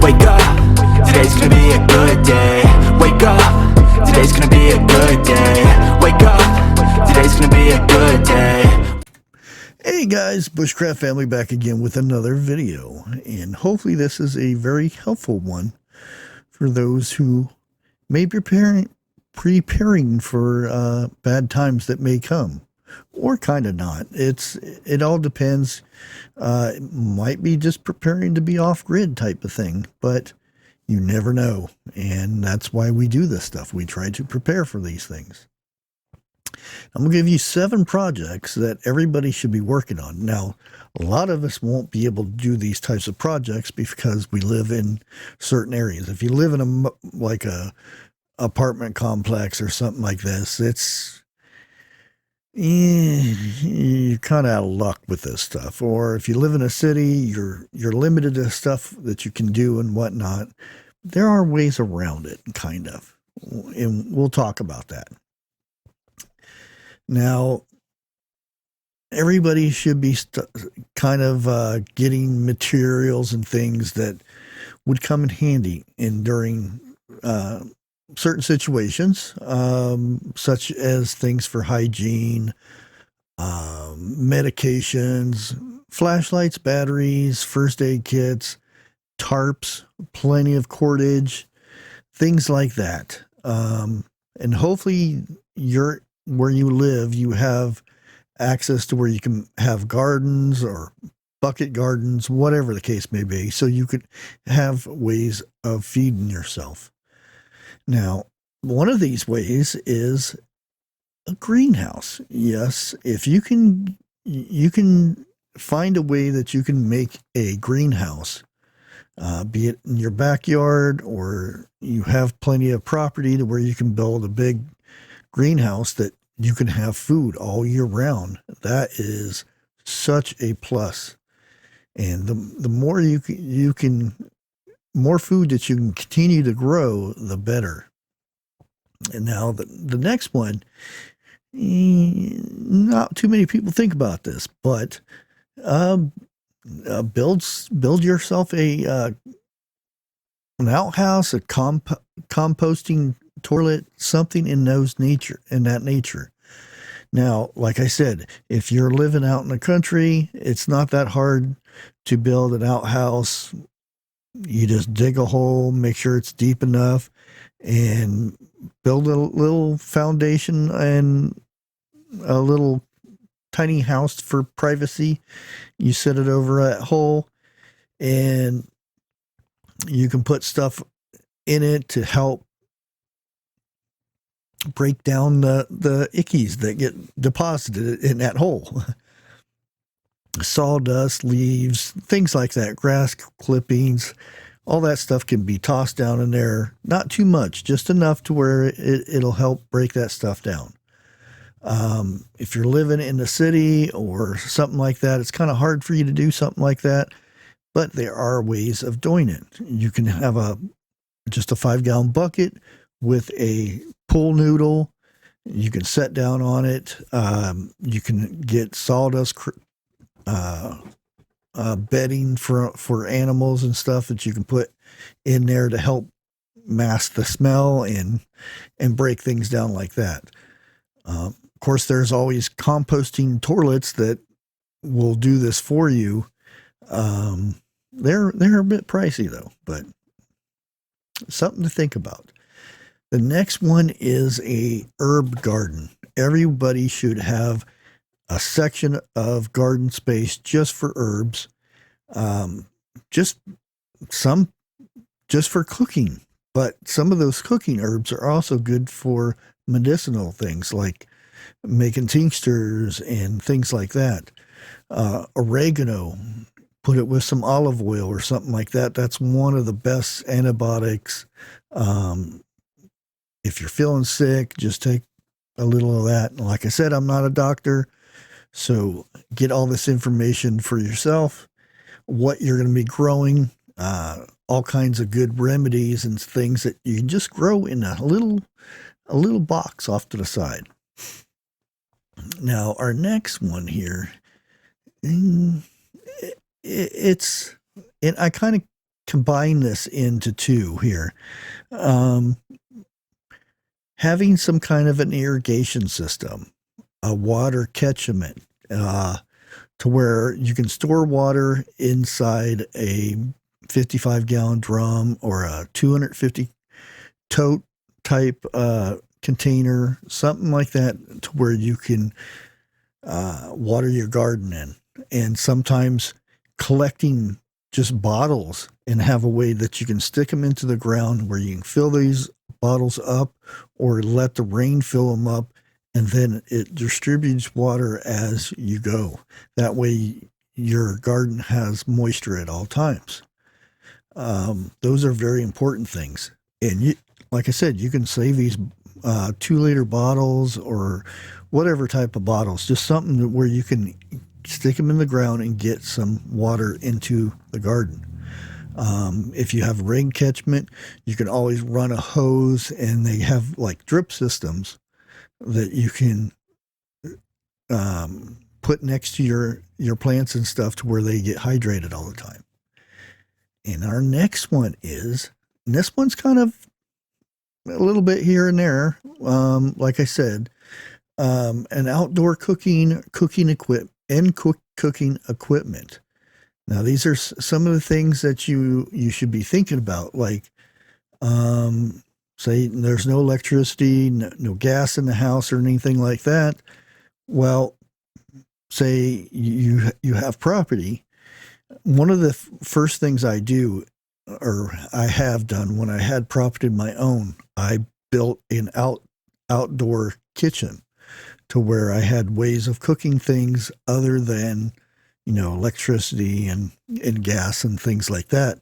Wake up, today's gonna be a good day. Wake up, today's gonna be a good day. Wake up, today's gonna be a good day. Hey guys, Bushcraft family back again with another video, and hopefully this is a very helpful one for those who may be preparing for bad times that may come, or kind of not. It all depends. It might be just preparing to be off-grid type of thing, but you never know, and that's why we do this stuff. We try to prepare for these things. I'm going to give you 7 projects that everybody should be working on. Now, a lot of us won't be able to do these types of projects because we live in certain areas. If you live in a apartment complex or something like this, you're kind of out of luck with this stuff. Or if you live in a city, you're limited to stuff that you can do and whatnot. There are ways around it, kind of, and we'll talk about that. Now, everybody should be kind of getting materials and things that would come in handy during certain situations, such as things for hygiene, medications, flashlights, batteries, first aid kits, tarps, plenty of cordage, things like that. And hopefully where you live, you have access to where you can have gardens or bucket gardens, whatever the case may be, so you could have ways of feeding yourself. Now, one of these ways is a greenhouse. Yes, if you can find a way that you can make a greenhouse, be it in your backyard, or you have plenty of property to where you can build a big greenhouse that you can have food all year round. That is such a plus. And the more you can more food that you can continue to grow, the better. And now the next one, not too many people think about this, but build yourself an outhouse, a composting toilet, something in that nature. Now, like I said, if you're living out in the country, it's not that hard to build an outhouse. You just dig a hole, make sure it's deep enough, and build a little foundation and a little tiny house for privacy. You set it over that hole, and you can put stuff in it to help break down the ickies that get deposited in that hole. Sawdust, leaves, things like that, grass clippings, all that stuff can be tossed down in there. Not too much, just enough to where it'll help break that stuff down. If you're living in the city or something like that, it's kind of hard for you to do something like that, but there are ways of doing it. You can have just a 5-gallon bucket with a pool noodle. You can set down on it. You can get sawdust bedding for animals and stuff that you can put in there to help mask the smell and break things down like that. Of course, there's always composting toilets that will do this for you. They're a bit pricey though, but something to think about. The next one is a herb garden. Everybody should have a section of garden space just for herbs, just for cooking. But some of those cooking herbs are also good for medicinal things, like making tinctures and things like that. Oregano, put it with some olive oil or something like that. That's one of the best antibiotics. If you're feeling sick, just take a little of that. And like I said, I'm not a doctor, so get all this information for yourself, what you're going to be growing, all kinds of good remedies and things that you can just grow in a little box off to the side. Now, our next one here, I kind of combine this into two here. Having some kind of an irrigation system, a water catchment, to where you can store water inside a 55-gallon drum or a 250 tote type container, something like that, to where you can water your garden in. And sometimes collecting just bottles and have a way that you can stick them into the ground where you can fill these bottles up or let the rain fill them up, and then it distributes water as you go. That way your garden has moisture at all times. Those are very important things. And you, like I said, you can save these 2-liter bottles or whatever type of bottles, just something where you can stick them in the ground and get some water into the garden. If you have rain catchment, you can always run a hose, and they have like drip systems that you can put next to your plants and stuff to where they get hydrated all the time. And our next one is, and this one's kind of a little bit here and there, like I said, an outdoor cooking equipment and cooking equipment. Now, these are some of the things that you should be thinking about, like, say there's no electricity, no gas in the house or anything like that. Well, say you have property. One of the first things I do, or I have done when I had property of my own, I built an outdoor kitchen to where I had ways of cooking things other than, electricity and gas and things like that.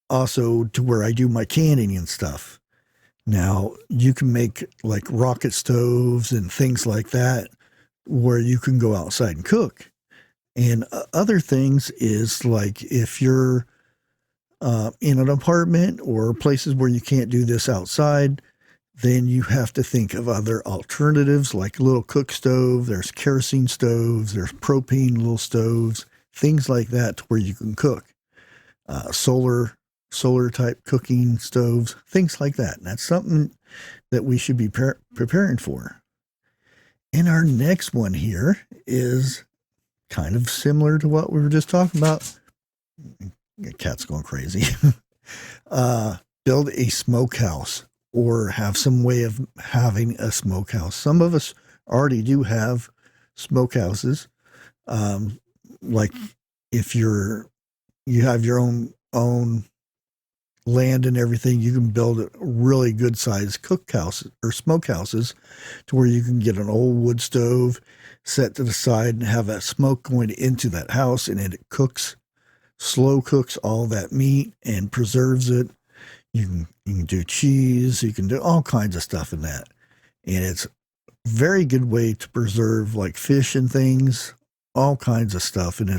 Also to where I do my canning and stuff. Now, you can make like rocket stoves and things like that where you can go outside and cook. And other things is like if you're in an apartment or places where you can't do this outside, then you have to think of other alternatives like a little cook stove. There's kerosene stoves, there's propane little stoves, things like that to where you can cook. Solar type cooking stoves, things like that. And that's something that we should be preparing for. And our next one here is kind of similar to what we were just talking about. The cat's going crazy. Build a smokehouse or have some way of having a smokehouse. Some of us already do have smokehouses. Like if you have your own land and everything, you can build a really good sized cookhouse or smokehouses to where you can get an old wood stove set to the side and have that smoke going into that house, and it slow cooks all that meat and preserves it. You can do cheese, you can do all kinds of stuff in that. And it's a very good way to preserve like fish and things, all kinds of stuff. And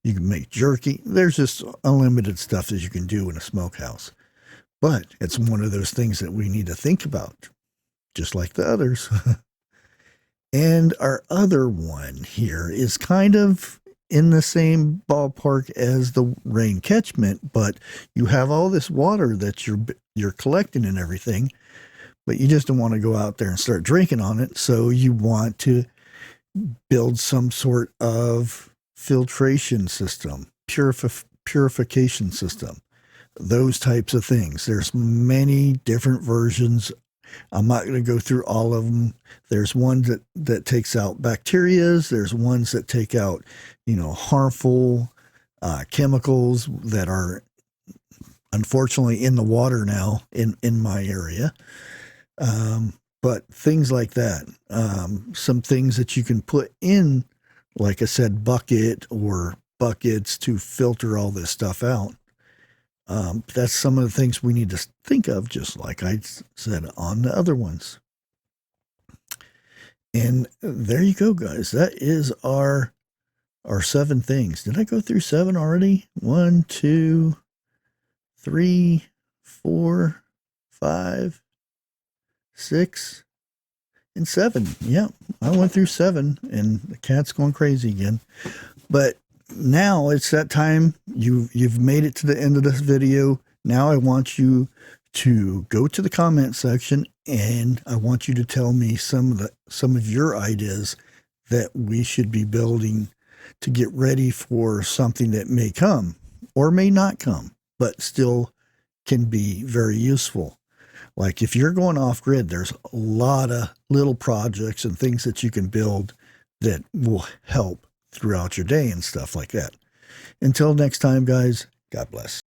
you can make jerky. There's just unlimited stuff that you can do in a smokehouse. But it's one of those things that we need to think about, just like the others. And our other one here is kind of in the same ballpark as the rain catchment, but you have all this water that you're collecting and everything, but you just don't want to go out there and start drinking on it. So you want to build some sort of filtration system, purification system, those types of things. There's many different versions. I'm not going to go through all of them. There's one that takes out bacterias. There's ones that take out, harmful chemicals that are unfortunately in the water now in my area. But things like that. Some things that you can put in, like I said, bucket or buckets to filter all this stuff out. That's some of the things we need to think of, just like I said on the other ones. And there you go, guys. That is our 7 things. Did I go through 7 already? 1, 2, 3, 4, 5, 6, and 7. Yeah, I went through 7, and the cat's going crazy again. But now it's that time. You've made it to the end of this video. Now I want you to go to the comment section, and I want you to tell me some of your ideas that we should be building to get ready for something that may come or may not come, but still can be very useful. Like if you're going off grid, there's a lot of little projects and things that you can build that will help throughout your day and stuff like that. Until next time, guys, God bless.